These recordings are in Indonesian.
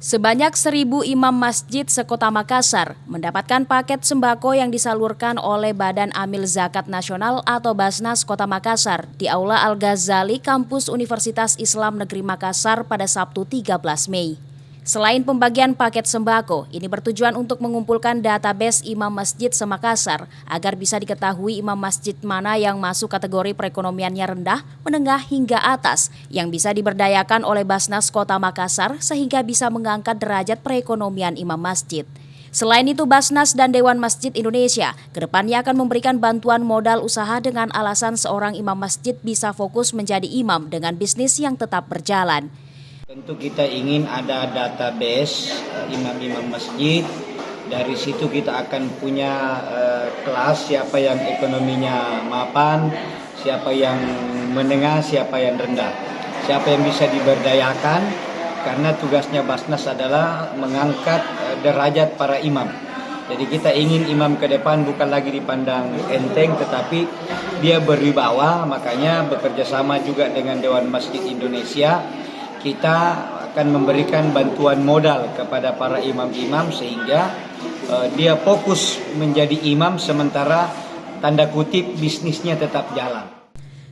Sebanyak 1.000 imam masjid sekota Makassar mendapatkan paket sembako yang disalurkan oleh Badan Amil Zakat Nasional atau Basnas Kota Makassar di Aula Al-Ghazali Kampus Universitas Islam Negeri Makassar pada Sabtu 13 Mei. Selain pembagian paket sembako, ini bertujuan untuk mengumpulkan database imam masjid se-Makassar agar bisa diketahui imam masjid mana yang masuk kategori perekonomiannya rendah, menengah hingga atas yang bisa diberdayakan oleh Basnas Kota Makassar sehingga bisa mengangkat derajat perekonomian imam masjid. Selain itu, Basnas dan Dewan Masjid Indonesia kedepannya akan memberikan bantuan modal usaha dengan alasan seorang imam masjid bisa fokus menjadi imam dengan bisnis yang tetap berjalan. Tentu kita ingin ada database imam-imam masjid. Dari situ kita akan punya kelas siapa yang ekonominya mapan, siapa yang menengah, siapa yang rendah, siapa yang bisa diberdayakan. Karena tugasnya Basnas adalah mengangkat derajat para imam. Jadi kita ingin imam ke depan bukan lagi dipandang enteng, tetapi dia berwibawa. Makanya bekerja sama juga dengan Dewan Masjid Indonesia, kita akan memberikan bantuan modal kepada para imam-imam sehingga dia fokus menjadi imam sementara tanda kutip bisnisnya tetap jalan.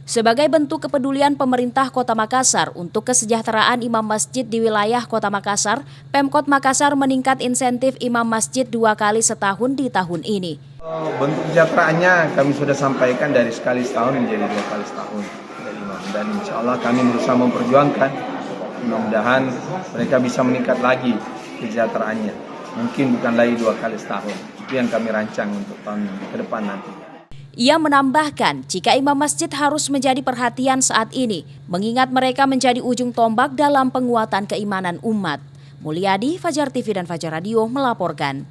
Sebagai bentuk kepedulian pemerintah Kota Makassar untuk kesejahteraan imam masjid di wilayah Kota Makassar, Pemkot Makassar meningkat insentif imam masjid 2 kali setahun di tahun ini. Bentuk kesejahteraannya kami sudah sampaikan dari sekali setahun menjadi 2 kali setahun dari imam, dan insya Allah kami berusaha memperjuangkan. Mudah-mudahan mereka bisa meningkat lagi kesejahteraannya. Mungkin bukan lagi 2 kali setahun. Itu yang kami rancang untuk tahun ke depan nanti. Ia menambahkan, jika imam masjid harus menjadi perhatian saat ini, mengingat mereka menjadi ujung tombak dalam penguatan keimanan umat. Mulyadi, Fajar TV dan Fajar Radio melaporkan.